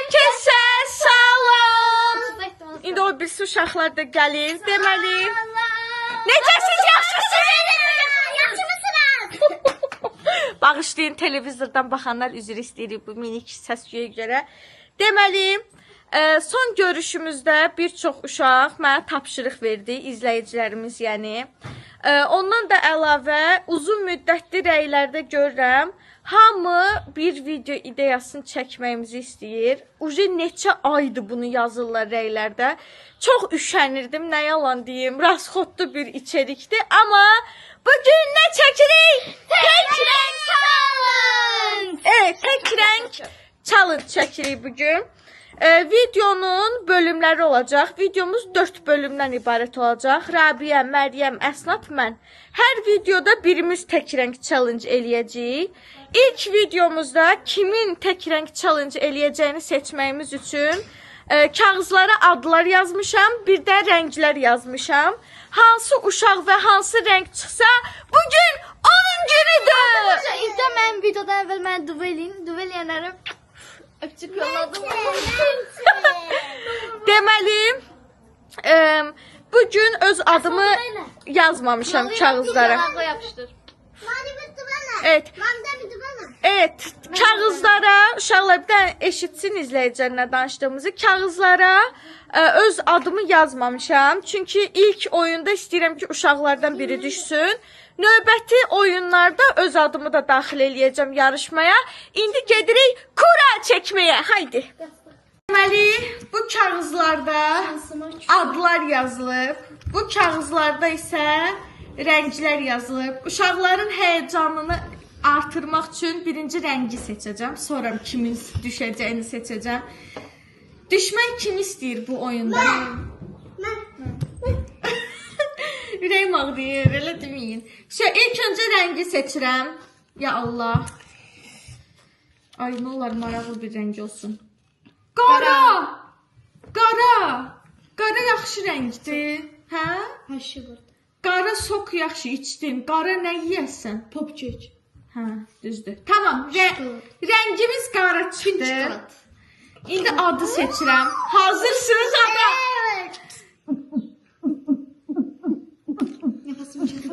Hər kəsə salam. İndi o birisi uşaqlar da gəlir, deməli. Necəsiz, yaxşısınız? Bağışlayın, televizordan baxanlar üzr istəyirik bu minik səs-küyə görə. Deməli, son görüşümüzdə bir çox uşaq mənə tapşırıq verdi, izləyicilərimiz yəni. Ondan da əlavə uzun müddətli rəylərdə görürəm. Hamı bir video ideyasını çəkməyimizi istəyir. Uje neçə aydır bunu yazırlar rəylərdə. Çox üşənirdim, nə yalan deyim. Rasxodlu bir içerikdir. Amma bugün nə çəkirik? Tək rəng challenge! Evet, tək rəng challenge çəkirik bugün. Videonun bölümləri olacaq. Videomuz 4 bölümdən ibarət olacaq. Rabiyə, Məryəm, Əsnat, mən. Hər videoda birimiz tək rəng challenge eləyəcəyik. İlk videomuzda kimin tək rəng challenge eləyəcəyini seçməyimiz üçün kağızlara adlar yazmışam, bir də rənglər yazmışam. Hansı uşaq və hansı rəng çıxsa, bugün onun günüdür. İlkdə mən videodan əvvəl mən duvel eləyənlərə öpücük yolladım. Deməli, bugün öz adımı yazmamışam kağızlara. Evet. Evet, kağızlara, uşaqlar bir də eşitsin izləyicilər nə danışdığımızı, kağızlara öz adımı yazmamışam. Çünki ilk oyunda istəyirəm ki, uşaqlardan biri düşsün. Növbəti oyunlarda öz adımı da daxil eləyəcəm yarışmaya. İndi gedirik kura çəkməyə. Haydi. Deməli, bu kağızlarda adlar yazılıb. Bu kağızlarda isə rənglər yazılıb. Uşaqların həyəcanını artırmaq üçün birinci rəngi seçəcəm. Sonra kimin düşəcəyini seçəcəm. Düşmək kim istəyir bu oyunda? Ürəyim ağrıyır, elə deməyin. İlk öncə rəngi seçirəm. Ya Allah. Ay, nə olar, maraqlı bir rəng olsun. Qara! Qara! Qara yaxşı rəngdir. Hə? Hər şey var. Qara sok yaxşı içdin. Qara nə yeyəsən? Popkek. Hə, düzdür. Tamam, rəngimiz qara çıxdı. İndi adı seçirəm. Hazırsınız ada? Evet.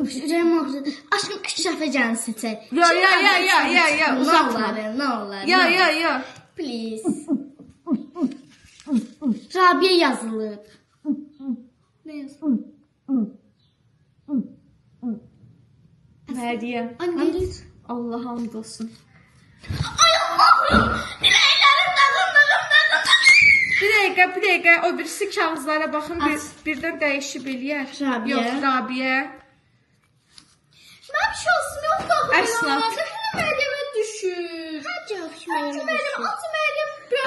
Ürəyim ağrıdı. Aşkım Şəfəcanı seçək. Ya, uzatma. Nə olar? Ya. Please. Rabiyə yazılıb. Nə yazılıb? Məryəm. Anne. Allah hamd olsun. Ay Allah'ım. Diləklərim dadım. Bir dəqiqə, o birisi kağızlara baxın, birdən dəyişib eləyər. Rabiyə. Yox, Rabiyə. Mən bir şey olsun, yox da. Əsnat. Məryəmə düşür. Həcə Məryəm.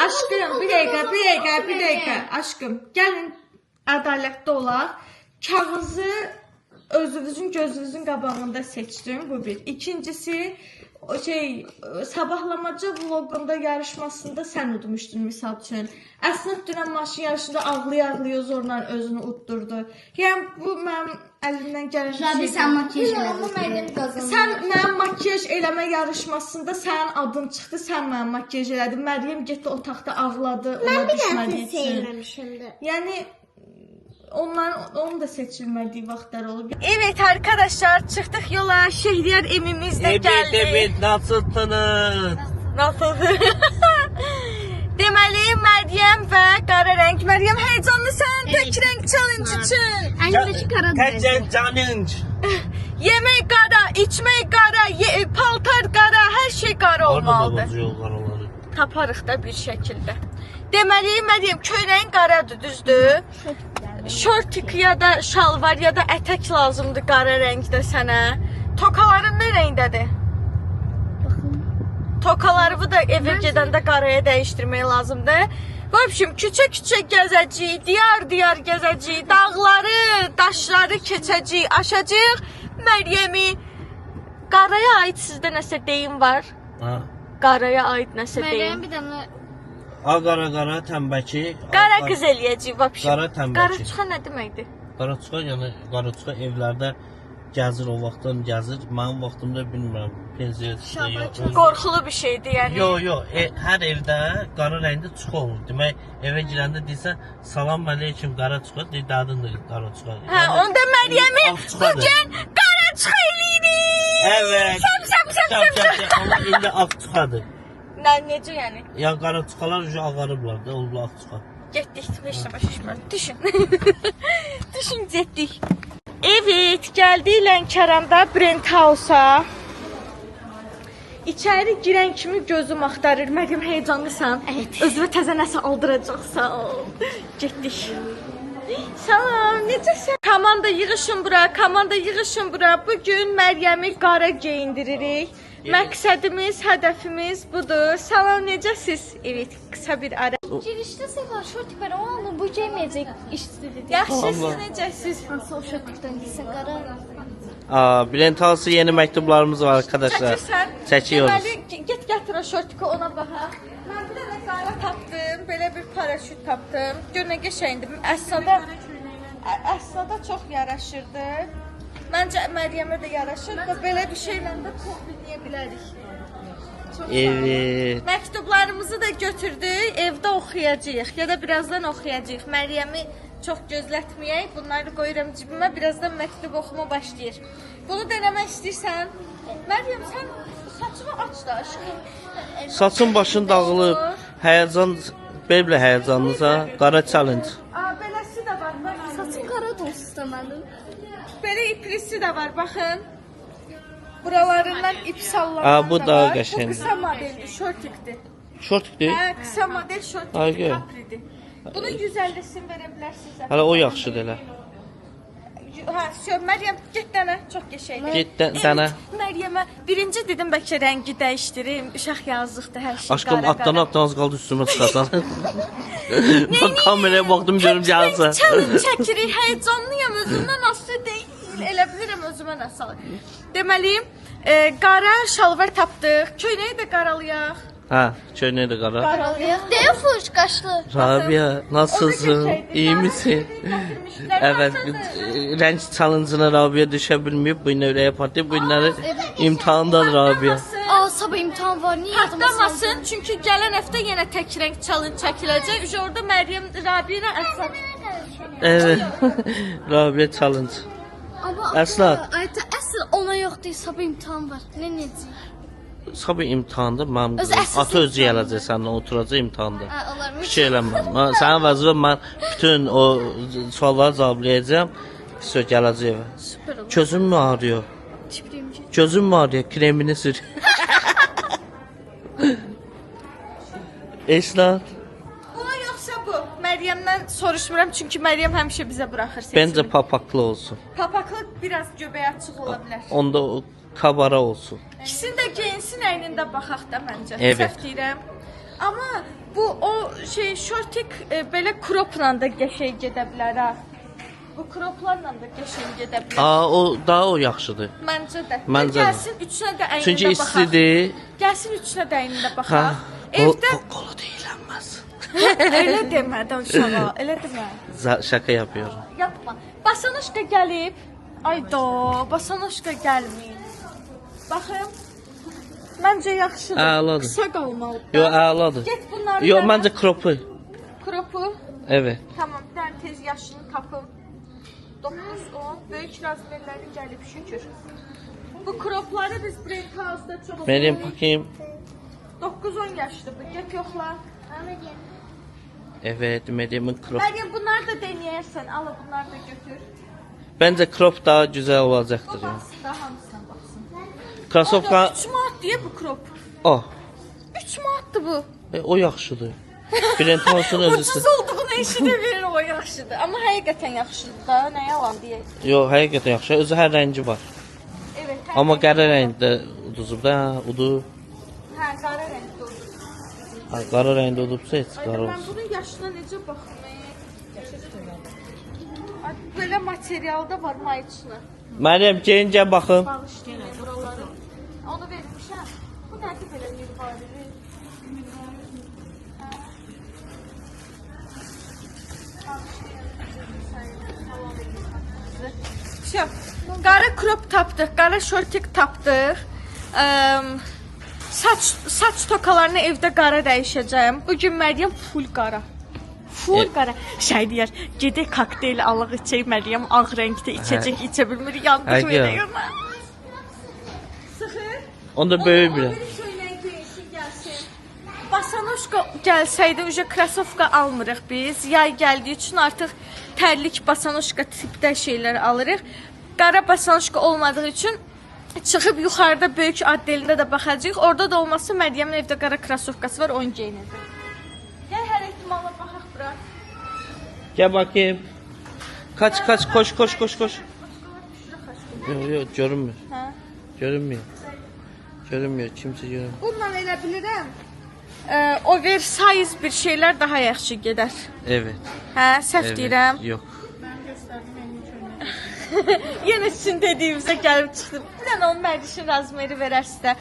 Aşkım, bir dəqiqə. Aşkım, gəlin ədalətli olaq. Kağızı özünüzün gözünüzün qabağında seçdim, bu bir. İkincisi, sabahlamaca vlogunda yarışmasında sən udmuşdun misal üçün. Əsnat dünən maşın yarışında ağlaya zorla özünü utdurdu. Yəni bu mənim əlimdən gələn Rabi, sən makyaj elədin. Sən mənim makyaj eləmə yarışmasında sənin adın çıxdı, sən mənim makyaj elədin. Məryəm getdi otaqda ağladı, ona düşmədiyi üçün. Sevməmişimdir. Yəni onun da seçilmədiyi vaxtlar olub. Evet arkadaşlar, çıxdıq yola. Şehriyar emimiz də gəldi. Evet, nasılsınız? Nasıldır? Deməli, Məryəm və qara rəng. Məryəm, heyecanlısan tək rəng challenge üçün. Əlimdəki qara Tək rəng challenge. Yemək qara, içmək qara, paltar qara, hər şey qara olmalıdır. Taparıq da bir şəkildə. Deməli, Məryəm, köynəyin qaradır, düzdür? Şortik ya da şalvar ya da ətək lazımdır qara rəngdə sənə. Tokaların nə rəngdədir? Tokaları da evə gedəndə qaraya dəyişdirmək lazımdır. Bu общем, küçə gəzəcəyik, diyar gəzəcəyik, dağları, daşları keçəcəyik, aşacağıq. Məryəmi, qaraya aid sizdə nəsə deyim var? Ha. Qaraya aid nəsə deyim? Məryəm bir dənə Qara təmbəki. Qara qız eləyəcəyik vəbşi. Qara təmbəki. Qaraçuxa nə deməkdir? Qaraçuxa, yəni qaraçuxa evlərdə gəzir o vaxtdan gəzir. Mənim vaxtımda bilmirəm. Pensiyada yox. Qorxulu bir şeydir yəni. Yox, hər evdə qara rəngdə çuxa olur. Demək, evə girəndə deyirsən, salam əleykum qara çuxa, deyir dadındır qara çuxa. Hə, onda Məryəmi bugün qara çuxa eləyirik. Evet. Şam. Amma indi ağ çuxadır. Necə yəni? Yəni qara çuxalar уже ağarıblar da, oldu ağ çuxa. Getdik, heç nə başa düşmürəm. Düşün. Düşün, getdik. Evet, gəldik Lənkəranda Brent House-a. İçəri girən kimi gözüm axtarır. Məryəm, heyecanlısan? Evet. Özünə təzə nəsə aldıracaqsan. Getdik. Salam, necəsən? Komanda yığışın bura, komanda yığışın bura. Bugün Məryəmi qara geyindiririk. Məqsədimiz, hədəfimiz budur. Salam, necəsiz? Evet, qısa bir ara. Girişte sefer şortik var ama bu giymeyecek işsizlik. Yaxşısınız, necəsiz? Nasıl o şortikten giyse kara. Brent House yeni məktublarımız var arkadaşlar. Çəkirsən? Çəkiyoruz. Deməli, get gətir o şortiko ona baxaq. Mən bir dənə qara tapdım, belə bir paraşüt tapdım. Gör nə qəşəngdir. Əslində çox yaraşırdı. Məncə Məryəmə də yaraşır və belə bir şeylə də kombinləyə bilərik. Çox sağ olun. Evet. Məktublarımızı da götürdük, evdə oxuyacağıq ya da birazdan oxuyacağıq. Məryəmi çox gözlətməyək. Bunları qoyuram cibimə, birazdan məktub oxuma başlayır. Bunu denemək istəyirsən? Məryəm, sən saçını aç da aşkım. Saçın başın dağılıb. Həyəcan, belə həyəcanlısa, qara challenge. Beləsi də var, bax. Saçım kara da olsun istemedim. Belə iplisi də var, baxın. Buralarından ip sallanan Bu da daha var. qəşəngdir. Bu qısa modeldir, şortikdir. Şortikdir. Hə, qısa model şortikdir, Ay, gör. kapridir. Bunu 150'sini verə bilərsiniz. Hələ o yaxşıdır elə. Hə, Məryəm, get dənə, çox qəşəngdir. Get dənə. Məryəmə birinci dedim bəlkə rəngi dəyişdirim. Uşaq yazlıqdır hər şey. Aşkım qara atdan qara. atdan az qaldı üstümə çıxasan. Bak kameraya baxdım görüm gəlsə. Challenge çəkirik, həyecanlıyam, özümdən asılı deyil. Elə bilirəm özümə nə salır. Deməli, qara şalvar tapdıq. Köynəyi də qaralayaq. Hə, köynəyi də qara. Karalıya. Değil fuş kaşlı. Rabia, nasılsın? İyi misin? Evet, renk challenge'ına Rabia düşə bilməyib. Bu günə ürəyə patlayıb. Bu günləri imtahandadır Rabia. Aa sabah imtihan var. Niye yadıma saldın? Patlamasın, çünki gələn həftə yenə tək rəng challenge çəkiləcək. Üç orada Məryəm, Rabia ilə Əsad. Evet, Rabia challenge. Ama Əsnad. Əsl ona yok değil. Sabah imtihan var. Ne necəyik? Sabah imtahanda mənim Öz qızım. əsas Ata özü gələcək səninlə oturacaq imtahanda. Olarmış. Fikir eləmə. Sənin vəzifən mən bütün o sualları cavablayacağam. Söz gələcək evə. Süper olur. Gözüm mü ağrıyor? Tipriyim ki. Gözüm mü ağrıyor? Kremini sür. Esnaf. Buna yoxsa bu? Məryəmdən soruşmuram, çünki Məryəm həmişə bizə buraxır seçimi. Bence papaklı olsun. Papaqlı biraz göbəyi açıq ola bilər. Onda o kabara olsun. İkisini də geyinsin, əynində baxaq da məncə. Evet. Səhv deyirəm. Amma bu o şey şortik belə kropla da qəşəng gedə bilər ha. Bu kroplarla da qəşəng gedə bilər. O daha o yaxşıdır. Məncə də. Məncə də. Gəlsin üçünə də əynində Çünki baxaq. istidir. Gəlsin üçünə də əynində Ha. baxaq. Evdə Kolu deyilənməz. elə demə də uşağa, elə demə. Şaka yapıyorum. Yapma. Basanoşka gəlib. Ayda, Basanoşka gəlmir. Baxın. Məncə yaxşıdır. Əladır. Qısa qalmalıdır. Yo əladır. Get bunları. Yo da- məncə kropu. Kropu. Evet. Tamam, bir dənə tez yaşını tapım. 9-10 böyük razmerləri gəlib şükür. Bu kropları biz Brent House-da çox Meryem bakayım. 9-10 yaşlı bu. Get yoxla. Evet, Meryem'in crop. Məryəm, bunları da denəyərsən. Al, bunları da götür. Bence crop daha güzel olacaktır O ya. baksın da hamısına baksın. Krasovka 3 manat diye bu crop. o. 3 manatdır bu. O yaxşıdır. Brent House'un özüsü. Ucuz olduğunu eşidə verir, o yaxşıdır. Amma həqiqətən yaxşıdır da, nə yalan deyək. Yo, həqiqətən yaxşı. Özü hər rəngi var. Evet. Amma qara rəngdə uduzub da, udu. Hə, qara rəngdə olur. Qara rəngdə udubsa heç qara Mən olsun. bunun yaşına necə baxım? Ay, belə materialda var mayçına. Məryəm, geyincə baxın. Bağışlayın buraları. Onu vermişəm. Bu nədir belə bir vardır? Qara crop tapdıq, qara şortik tapdıq. Saç tokalarını evdə qara dəyişəcəm. Bugün Məryəm full qara. Full qara. Şey deyər, gedək kokteyl alıq içək, Məryəm ağ rəngdə içəcək, içə bilmir, yandıq Həqiqət. verək ona. Sıxır. Onda böyük bir. Basanoşka gəlsəydi, uca krasovka almırıq biz. Yay gəldiyi üçün artıq tərlik basanoşka tipdə şeylər alırıq. Qara basanoşka olmadığı üçün çıxıb yuxarıda böyük addelində də baxacağıq. Orada da olmazsa Məryəmin evdə qara krasovkası var, onu geyinəcək. Gəl hər ehtimala baxaq bura. Gel bakayım. Kaç koş. Yok görünmüyor. Hə. Görünmüyor. Görünmüyor. Kimse görünmüyor. Bununla elə bilirəm. Oversize bir şeylər daha yaxşı gedər. Evet. Hə, səhv Evet. deyirəm. Yok. Yenə sizin dediyimizə gəlib çıxdım. Bir dənə onun mərcişin razmeri verərsə.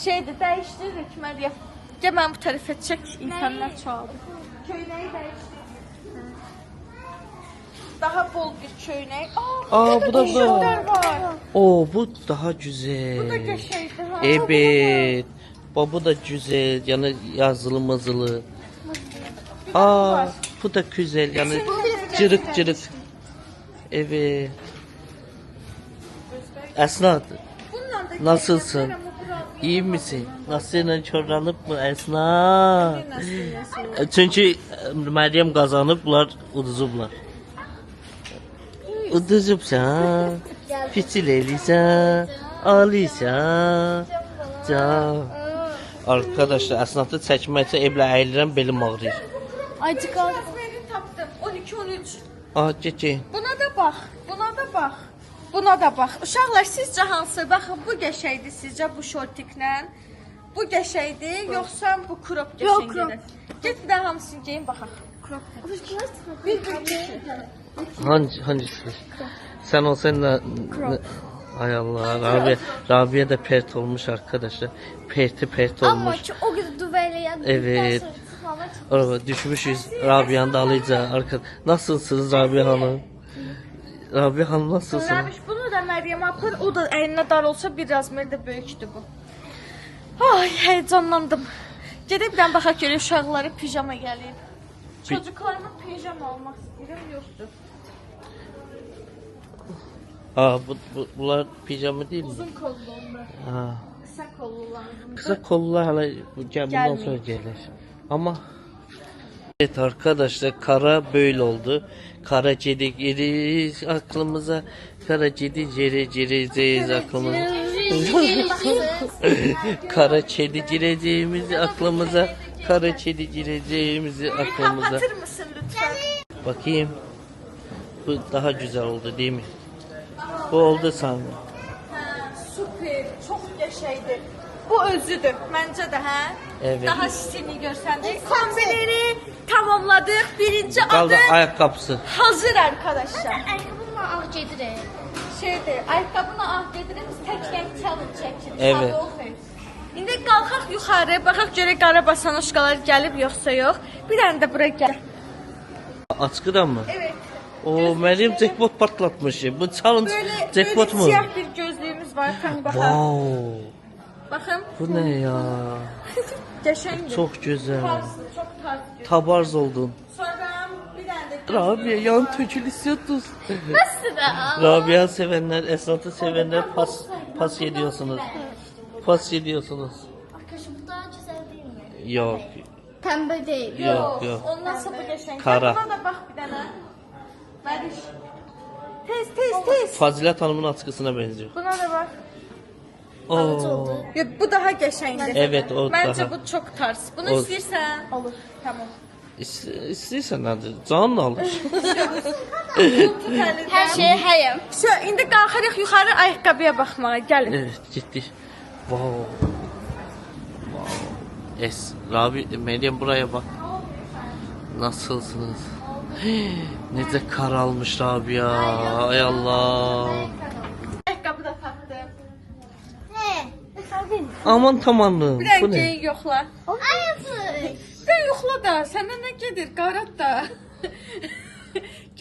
Şeydir, dəyişdiririk Məryəm. Gəl mən bu tərəfə çək, insanlar çoxaldı. Köynəyi dəyişdir. Daha bol bir köynək. Aa, bu da tişörtlər var. Oo, bu daha güzel. Bu da qəşəngdir ha. Evet. Bu da güzel. Yani yazılı mızılı. Aa, bu da güzel. Yani cırık. Evet. Esnat, Bununla da nasılsın? geyinirəm, o bura- İyi misin? Nasıl çorlanıp mı Esnat? Çünkü Meryem kazanıblar, uduzublar. Uduzubsan, piçil eliysən, alıysan. Can. Arkadaşlar esnafı çəkməksə evlə əyilirəm, belim ağrıyır. Acı kaldı. Razmeri tapdım. 12-13. Aa, get. Buna da bax, buna da bax. Buna da bax. Uşaqlar sizcə hansı? Baxın, bu qəşəngdir sizcə bu şortiklə. Bu qəşəngdir, yoxsa bu crop Yox, qəşəngdir? crop. Get bir də hamısını geyin baxaq. Hangisi? Sen olsan Ay Allah, Rabia da pert olmuş arkadaşlar. Pert Ama olmuş. çok, o gün düveyle yandı. Evet. Araba düşmüşüz. Rabia'nın da alacağız. Nasılsınız Rabia Hanım? Rabia Hanım nasılsınız? Rabiş, bunu da Məryəm apır. O da əlinə dar olsa bir razmer də böyükdür bu. Ay, heyecanlandım. Gedib bir dənə baxaq görək uşaqları pijama gəlib. Çocuklarıma pijama almaq istəyirəm, yoxdur. Aa, bunlar pijama değil mi? Uzun kollu onlar. Ha. Qısa kollu lazımdır. Kısa kollar hala bundan Gelmiyor. sonra gelir. Ama evet arkadaşlar, kara böyle oldu. Kara cedi geri aklımıza. Kara cedi ceri aklımıza. Kara çedi gireceğimizi aklımıza. Kara çedi gireceğimizi aklımıza. Kapatır mısın lütfen? Bakayım. Bu daha güzel oldu değil mi? Bu oldu sanırım. Süper, çok qəşəngdir. Bu özüdür, məncə də, hə? Evet. Daha sistemli görsəndik. Kombileri tamamladık. Birinci Kaldı adım ayakkabısı. hazır arkadaşlar. Ayakkabımla ah gedirek. Şeydir, ayakkabını ah gedirimiz tek renk challenge çəkilir. Evet. Sabah oxuyur. İndi qalxaq yuxarı, baxaq görək qara basanoşkalar gəlib yoxsa yox. Bir dənə də bura gəl. Askıdan mı? Evet. O Meryem jackpot patlatmış. Bu challenge Böyle, jackpot mu? siyah bir gözlüğümüz var. Hani baxaq. Wow. Bakın. Bu ne ya? Qəşəngdir. Çok güzel. Tarzı, çok tarzı. Tabarz oldun. Sonra bir dənə də Rabia yan tökül istiyorsunuz. Nasıl da? Rabia sevenler, Esnaf'ı sevenler pas yediyorsunuz. Pas yediyorsunuz. Arkadaşım bu daha güzel değil mi? Yok. Pembe değil. Yok. Ondan sonra bu qəşəng. Kara. Buna da bax bir dənə. Bəriş. Tez. Fazilet Hanım'ın askısına benziyor. Buna da bax. Oo. Yox, bu daha qəşəngdir. Evet, o Məncə daha. bu çox tarz. Bunu O- istəyirsən? Olur. Tamam. İstəyirsən hadi. Canla alır. Her şeye hayım. Şu, indi qalxarıq yuxarı ayaqqabıya baxmağa. Gəlin. Evet gitti. Wow. Rabi, Meryem buraya bak. Nasılsınız? Nece kar almış Rabia. Ay Allah. Ayaqqabı da taxdım. He. Aman tamanlığım. Bir dənə Bu ne? geyin yoxla. Ayısı. Sən yoxla da, səndən nə gedir? Qarat da.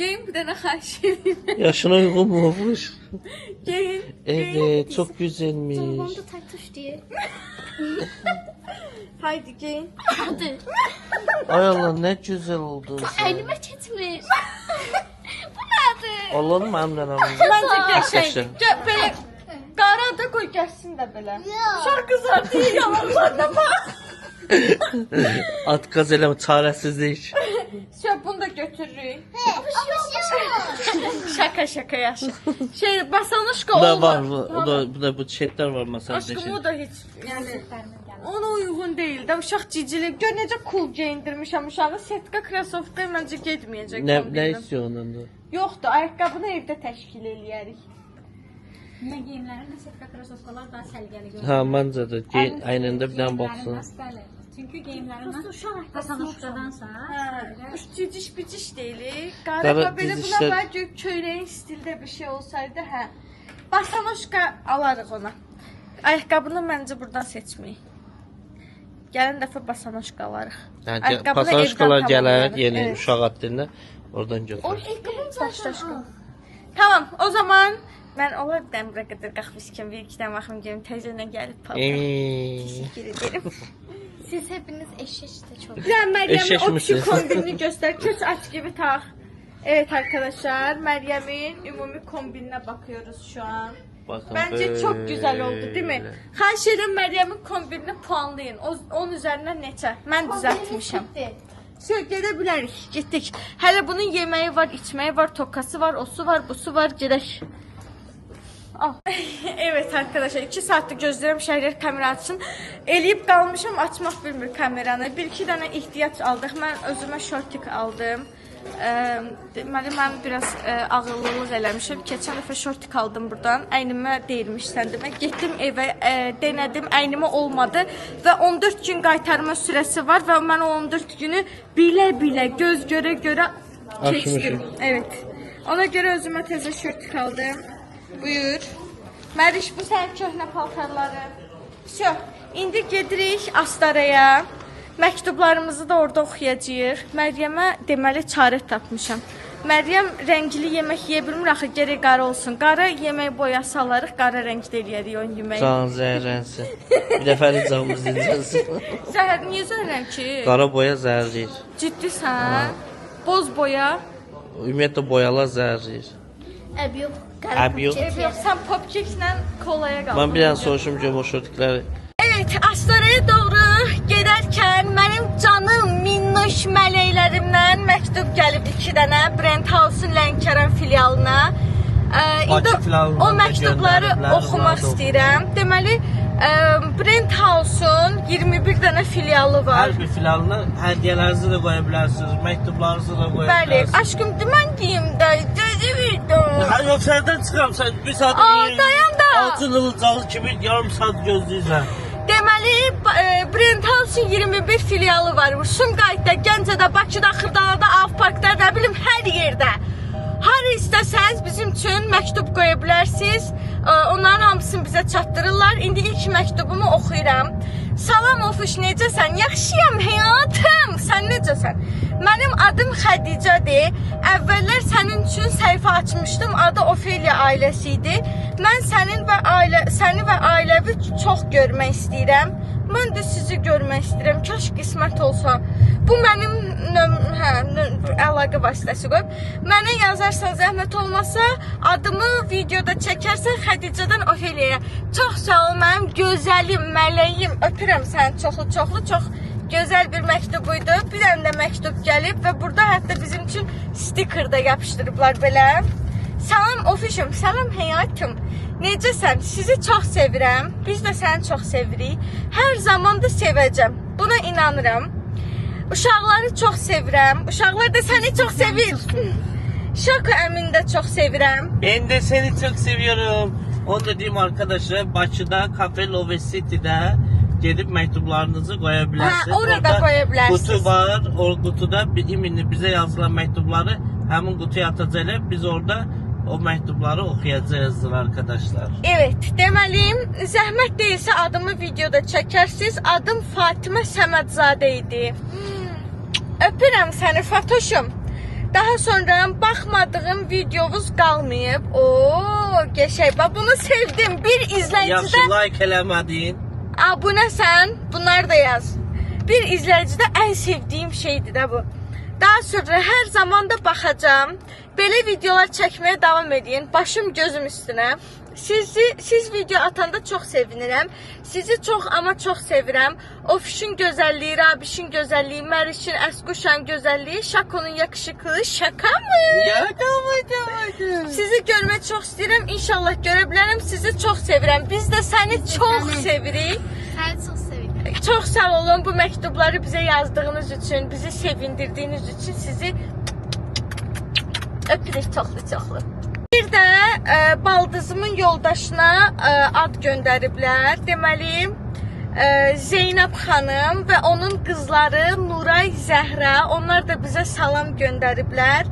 Geyin bir dənə xahiş edirəm. Yaşına uygun mu olmuş? Geyin. Evet, çok güzelmiş. Onda taktuş diye. Haydi geyin. Hadi. Ay Allah, ne güzel oldun sen. Elime çetmiş. Bu nedir? Allah'ım əmrən əmrən. Məncə qəşəng. Qəşəng. Belə qara da qoy gəlsin də belə. Uşaq qızlar deyir yalanlarına bax. At qaz eləmə, çarəsizlik. Bunu da götürürük. Şaka yaşı. Basanuşka Bu da olmaz. var, bu da bu çetler var masada. Aşkım o da hiç yani ona uygun değil de uşaq cicili. Gör necə cool geyindirmişəm uşağı. Setka krasovka məncə getməyəcək. Ne istiyor onun da? Yoxdur, ayaqqabını evdə təşkil eləyərik. Yine giyimlerin setka krasovkalar daha səliqəli görünür. Ha, məncə də. Aynında bir dənə baxsın. Bəli. Çünkü giyimlerinden kasanuşkadansa Ciciş biciş deyil. Qara Qara belə cicişlər- buna var köynəyin stildə bir şey olsaydı, hə. Basanoşka alarıq ona. Ayaqqabını məncə buradan seçməyik. Gələn dəfə basanoşka alarıq. Yəni pasaşkalar evdən gələr tamamlayarıq. yeni Evet. uşaq haddında. Oradan götür. Başdaşka. Tamam, o zaman mən olar dəmrə qədər qaxmışkən bir iki dənə baxım gəlim təzədən gəlib paltar. Teşekkür ederim. Siz hepiniz eşeşte çok. Ya Meryem'in Eşeş o misin? küçük kombinini göster. Köç aç gibi tak. Evet arkadaşlar, Meryem'in ümumi kombinine bakıyoruz şu an. Bakın Bence çok güzel oldu değil mi? böyle. Her şeyden Meryem'in kombinini puanlayın. 10 üzerinden neçə? Mən düzəltmişəm. Söz gedə bilərik. Getdik. Hələ bunun yeməyi var, içməyi var, tokası var, osu var, busu var. Gedək. Al. Evet arkadaşlar 2 saatdir gözləyirəm Şəhriyar kamera açsın. Eləyib qalmışam, açmaq bilmir kameranı. 1-2 dənə ehtiyac aldıq. Mən özümə şortik aldım. Deməli mən biraz ağıllılıq eləmişəm. Keçən dəfə şortik aldım buradan. Əynimə deyilmişsən demə. Getdim evə, denədim, əynimə olmadı və 14 gün qaytarma sürəsi var və mən o 14 günü bilə-bilə, göz görə-görə keçdim. Evet. Ona görə özümə təzə şortik aldım. Buyur. Məriş, bu sənin köhnə paltarların. Всё. İndi gedirik Astaraya. Məktublarımızı da orada oxuyacağıq. Məryəmə deməli çarə tapmışam. Məryəm rəngli yemək yeyə bilmir, axı gərək qara olsun. Qara yemək boyası alarıq, qara rəngdə eləyərik o yeməyi. Can zəhərlənsin. Bir dəfəlik canımız dincəlsin. Zəhər niyə zəhərləm ki? Qara boya zəhərləyir. Ciddisən? Boz boya? Ümumiyyətlə boyalar zəhərləyir. Əb yox. Əb yox. Yox, sən popkeklə kolaya qaldın. Ben bir an soruşum görüm o şortikləri. Evet, Astaraya doğru gedərkən mənim canım minnoş mələklərimdən məktub gəlib 2 dənə Brenthouse-un Lənkəran filialına. İndi filialından o da məktubları göndəriblər, oxumaq onları da istəyirəm. Deməli, Brenthouse-un 21 dənə filialı var. Hər bir filialına hədiyyələrinizi də qoya bilərsiniz, məktublarınızı da qoya Bəli, bilərsiniz. aşkım demən deyim də, cəzivirdim. Ha, yox, sərdən çıxam, sən bir saat dayan da. altın ılıcağı kimi yarım saat gözləyirsən. Deməli, Brenthouse-un 21 filialı var. Sumqayıtda, Gəncədə, Bakıda, Xırdalada, Avparkda, nə bilim, hər yerdə. Hər istəsəniz bizim üçün məktub qoya bilərsiniz. Onların hamısını bizə çatdırırlar. İndi ilk məktubumu oxuyuram. Salam Ofuş, necəsən? Yaxşıyam həyatım. Sən necəsən? Mənim adım Xədicədir. Əvvəllər sənin üçün səhifə açmışdım. Adı Ofeliya ailəsi idi. Mən səni və ailəvi çox görmək istəyirəm. Mən də sizi görmək istəyirəm. Kaş qismət olsa. Bu mənim əlaqə vasitəsi qoyub. Mənə yazarsan zəhmət olmasa, adımı videoda çəkərsən Xədicədən Ofeliyaya. Çox sağ ol mənim gözəlim, mələyim. Öpürəm səni çoxlu-çoxlu. Çox gözəl bir məktubuydu. Bir dənə də məktub gəlib və burada hətta bizim üçün stiker də yapışdırıblar belə. Salam Ofişim, salam həyatım. Necəsən? Sizi çox sevirəm. Biz də səni çox sevirik. Hər zaman da sevəcəm. Buna inanıram. Uşaqları çox sevirəm. Uşaqlar da səni çox sevir. Şoko əmini də çox sevirəm. Ben de seni çok seviyorum. Onu da diyeyim arkadaşlar, Bakıda Cafe Love City'de gelip mektuplarınızı koyabilirsiniz. Ha, orada koyabilirsiniz. Kutu var. O kutuda iminli bize yazılan mektupları hemen kutuya atacaklar. Biz orada o mektupları okuyacağız arkadaşlar. Evet, deməliyim, zəhmət deyilsə adımı videoda çəkərsiniz. Adım Fatimə Səmədzadə idi. Öpürəm səni Fatoşum. Daha sonra baxmadığım videovuz qalmayıb. Qəşəng. Bax bunu sevdim. Bir Yaxşı izləyicidən like eləmədin. abunəsən, bunları da yaz. Bir izləyicidə ən sevdiyim şeydir də bu. Daha sonra hər zaman da baxacağam. Belə videolar çəkməyə davam edin. Başım gözüm üstünə. Siz video atanda çox sevinirəm. Sizi çox ama çox sevirəm. Ofişin gözəlliyi, Rabişin gözəlliyi, Mərişin, Əskuşan gözəlliyi, Şakonun yakışıklığı, şaka mı? Sizi görmək çox istəyirəm. İnşallah görə bilərəm. Sizi çox sevirəm. Biz də səni çox sevirik. Səni çox sevirəm. Çox sağ olun bu məktubları bizə yazdığınız üçün, bizi sevindirdiyiniz üçün sizi öpürük çoxlu. Bir də baldızımın yoldaşına ad göndəriblər. Deməli, Zeynəb xanım və onun qızları Nuray, Zəhra, onlar da bizə salam göndəriblər.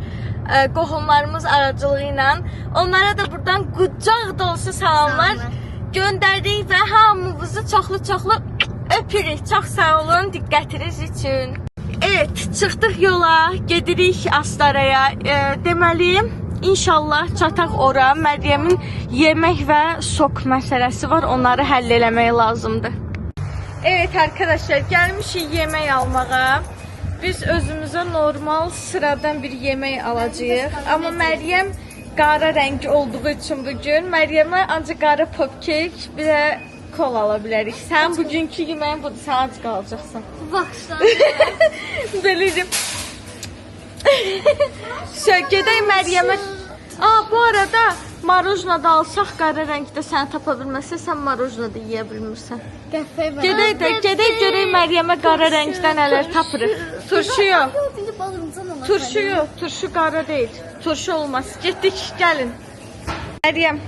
Qohumlarımız aracılığı ilə. Onlara da buradan qucaq dolusu salamlar göndərdik və hamımızı çoxlu öpürük. Çox sağ olun diqqətiniz üçün. Evet, çıxdıq yola, gedirik Astaraya. Deməli, İnşallah çataq ora. Məryəmin yemək və sok məsələsi var. Onları həll eləmək lazımdır. Evet arkadaşlar, gəlmişik yemək almağa. Biz özümüzə normal sıradan bir yemək alacağıq. Amma Məryəm qara rəng olduğu üçün bugün Məryəmə ancaq qara popkek, bir də kol ala bilərik. Sən bugünkü yeməyin budur, sən ac qalacaqsan. Baxışlar. Bilirim. Gedək Məryəmə. Bu arada marojna da alsaq qara rəngdə səni tapa bilməsə, sən marojna da yeyə bilmirsən. Gedək görək Məryəmə qara rəngdən nələr tapırıq. Turşu yox. Turşu qara deyil. Turşu olmaz. Getdik, gəlin. Məryəm,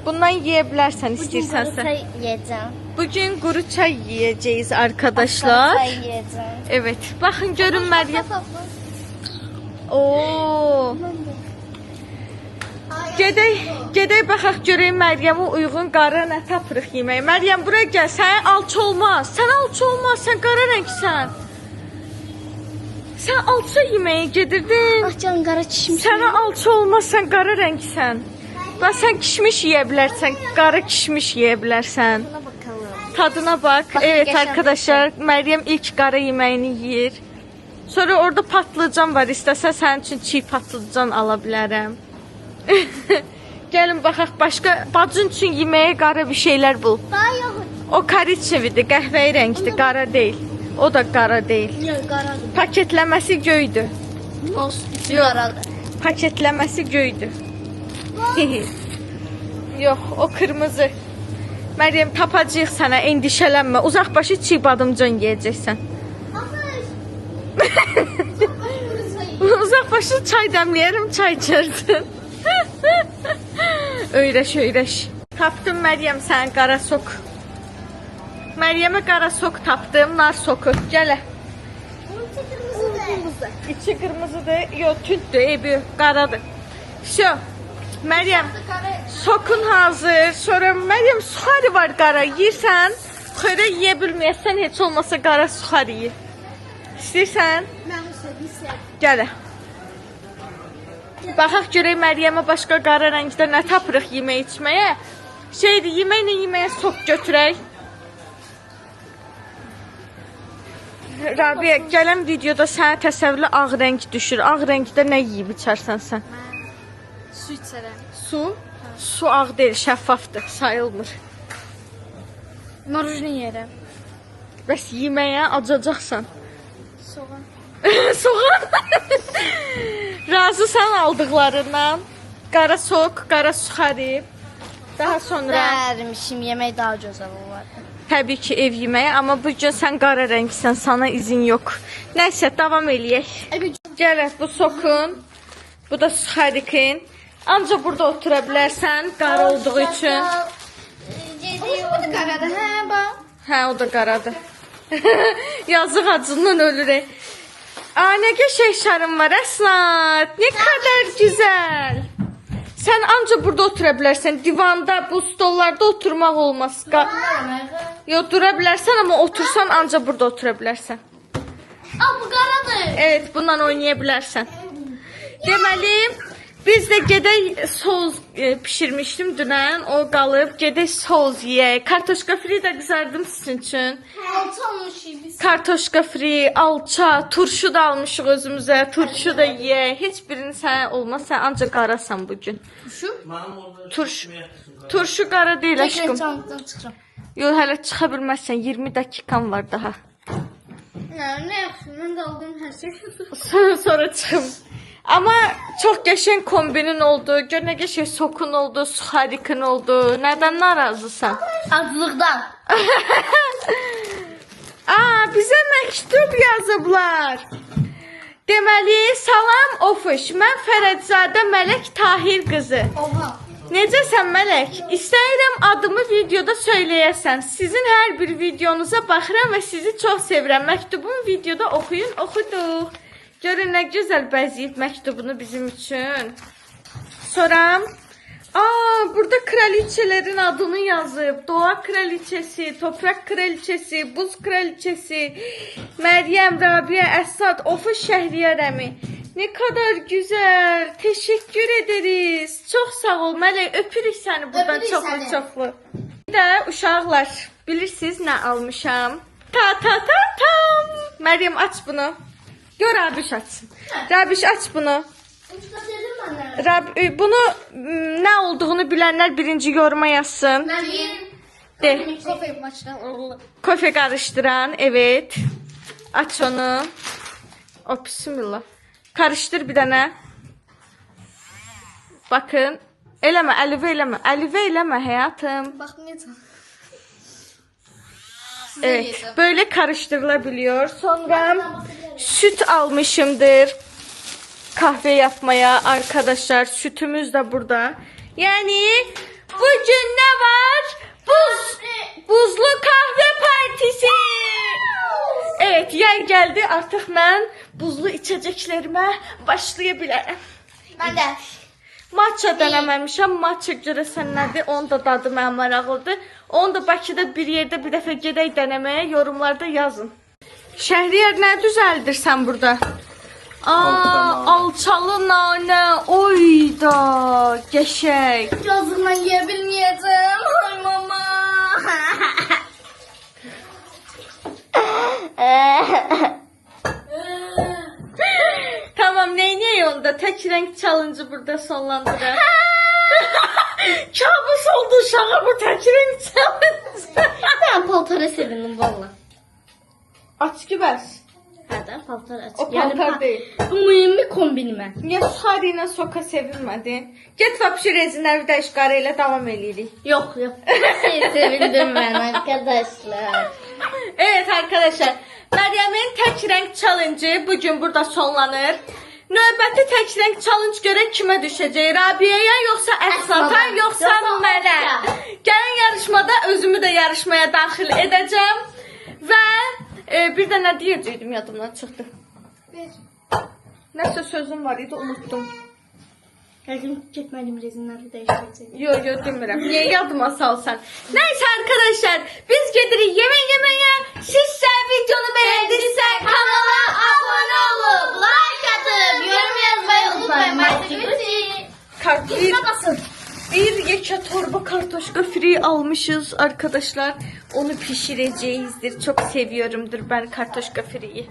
bundan yeyə bilərsən istəyirsənsə. Çay yiyəcəm. Bugün quru çay yiyəcəyiz arkadaşlar. Çay yiyəcəm. Evet. Baxın görün Məryəm. Gedək baxaq görək Məryəmə uyğun qara nə tapırıq yeməyə. Məryəm buraya gəl. Sən alça olmaz. Sən qara rəngsən. Sən alça yeməyə gedirdin. Ah canım, qara kişmiş. Sənə alça olmaz, sən qara rəngsən. Bax sən kişmiş yeyə bilərsən, qara kişmiş yeyə bilərsən. Buna bakalım. Tadına bak. Evet geçen arkadaşlar, Məryəm ilk qara yeməyini yeyir. Sonra orada patlıcan var. İstəsə sənin üçün çiğ patlıcan ala bilərəm. Gəlin baxaq başqa bacın üçün yeməyə qara bir şeylər bul. Daha yox. O kariçevidir, qəhvəyi rəngdir, qara deyil. O da qara deyil. Yox, qaradır. Paketləməsi göydür. Olsun, içi qaradır. Paketləməsi göydür. Yox, o kırmızı. Məryəm tapacağıq sənə, endişələnmə. Uzaqbaşı çiğ badımcan yeyəcəksən. Uzaqbaşı çay dəmləyərəm, çay içərsən. Öyrəş. Tapdım Məryəm sən qara sok. Məryəmə qara sok tapdım, nar soku. Gələ. İçi qırmızıdır, yox tündür, eybi qaradır. Şo, Məryəm, sokun hazır. Sonra Məryəm suxari var qara, yiyirsən. Xörə yeyə bilməyəsən, heç olmasa qara suxari ye. İstəyirsən? Mən istəyirəm. Gələ. Baxaq görək Məryəmə başqa qara rəngdə nə tapırıq yemək içməyə. Yeməklə yeməyə sok götürək. Rabiə, gələn videoda sənə təsəvvürlə ağ rəng düşür. Ağ rəngdə nə yeyib içərsən sən? Su içərəm. Su? Su ağ deyil, şəffafdır, sayılmır. Marujni yeyərəm. Bəs yeməyə acacaqsan. Soğan. Soğan. Razısan aldıqlarından. Qara sok, qara suxari. Daha sonra Dərmişim, yemək daha gözəl olar. təbii ki ev yeməyi, amma bugün sən qara rəngsən, sana izin yox. Nəysə, davam eləyək. Gələ bu sokun, bu da suxarikin. Ancaq burada otura bilərsən, qara olduğu üçün. Bu da qaradır, hə, bax. Hə, o da qaradır. Yazıq acından ölürək. Nə qəşəng şarın var, Əsnat. Nə qədər gözəl. Sən ancaq burada otura bilərsən. Divanda, bu stollarda oturmaq olmaz. Yox, dura bilərsən, amma otursan ancaq burada otura bilərsən. Bu qaradır. Evet, bundan oynaya bilərsən. Deməli, biz də gedək soz pişirmişdim dünən. O qalıb. Gedək soz yeyək. Kartoşka fri də qızardım sizin üçün. Altı almışıq biz. Kartoşka fri, alça, turşu da almışıq özümüzə. Turşu da yeyək. Heç birini sən olmaz. Sən ancaq qarasan bugün. Turşu qara deyil Təkrar aşkım. canlıdan çıxıram. Yox, hələ çıxa bilməzsən. 20 dəqiqan var daha. Ne yaxşı, mən də aldım hər şey. Sonra çıxım. Amma çox qəşəng kombinin oldu. Gör nə qəşəng sokun oldu, suxarikin oldu. Nədən narazısan? Acılıqdan. Bizə məktub yazıblar. Deməli, salam ofuş. Mən Fərədzadə Mələk Tahir qızı. Oha. Necəsən Mələk? İstəyirəm adımı videoda söyləyəsən. Sizin hər bir videonuza baxıram və sizi çox sevirəm. Məktubumu videoda oxuyun, oxuduq. Görün nə gözəl bəzəyib məktubunu bizim üçün. Sonra burada kraliçələrin adını yazıb. Doğa kraliçesi, toprak kraliçesi, buz kraliçesi, Məryəm, Rabia, Əsad, Ofuş Şəhriyar əmi. Ne kadar güzel. Teşekkür ederiz. Çok sağ ol Mələk. Öpürük səni buradan Öpürük çoxlu səni. çoxlu. Bir də uşaqlar, bilirsiniz nə almışam? Tam. Məryəm aç bunu. Gör Rabiş açsın. Rabiş aç bunu. Uçta dedim mənə. Bunu nə olduğunu bilənlər birinci yoruma yazsın. Mən yiyim. De. Kofe maçdan. Kofe karıştıran, evet. Aç onu. O bismillah. Karıştır bir dənə. Bakın. Eləmə, əlivə eləmə. Əlivə eləmə həyatım. Baxmayacağım. Evet, böyle karıştırılabiliyor. Sonra süt almışımdır. Kahve yapmaya arkadaşlar. Sütümüz de burada. Yani bugün ne var? Buzlu kahve partisi. Evet, yer geldi. Artık ben buzlu içeceklerime başlayabilirim. Mən də. Matcha denememişim. Matcha görəsən nədir? Onun da dadı mənə maraqlıdır. Onu da Bakıda bir yerdə bir dəfə gedək denemeye yorumlarda yazın. Şəhriyar nə düzəldirsən burada? Alçalı nane. Oy da qəşəng. Yazıq mən yeyə bilməyəcəm. Ay mama. Tamam, neyniyək onda? Tək renk challenge'ı burada sonlandırır. Kabus oldu uşağa bu tək renk challenge. Mən paltara sevindim valla. Aç ki bəs. Hə də paltar aç. O paltar deyil. Bu mühimmi kombinimə. Niyə suxari ilə soka sevinmədin? Get vapşı rezinləri dəyiş qarı ilə davam eləyirik. Yok. Sevindim ben arkadaşlar. Evet arkadaşlar. Meryem'in tek renk challenge'ı bugün burada sonlanır. Növbəti tek renk challenge görək kimə düşəcək? Rabia'ya yoksa Əsata yoksa mənə? Gələn yarışmada özümü də yarışmaya daxil edəcəm. Və bir də nə deyəcəkdim yadımdan çıxdı. Nəsə sözüm var idi, unuttum. Gəldim getmədim rezinləri dəyişəcək. Yo demirəm. Niye yadıma salsan? Neyse arkadaşlar, biz gedirik yemeğe. Sizsə videonu beğendiysə kanala abone olup Like atıp yorum yazmayı unutmayın. bir yekə torba kartoşka free almışız arkadaşlar. Onu pişireceğizdir. Çok seviyorumdur ben kartoşka free'yi.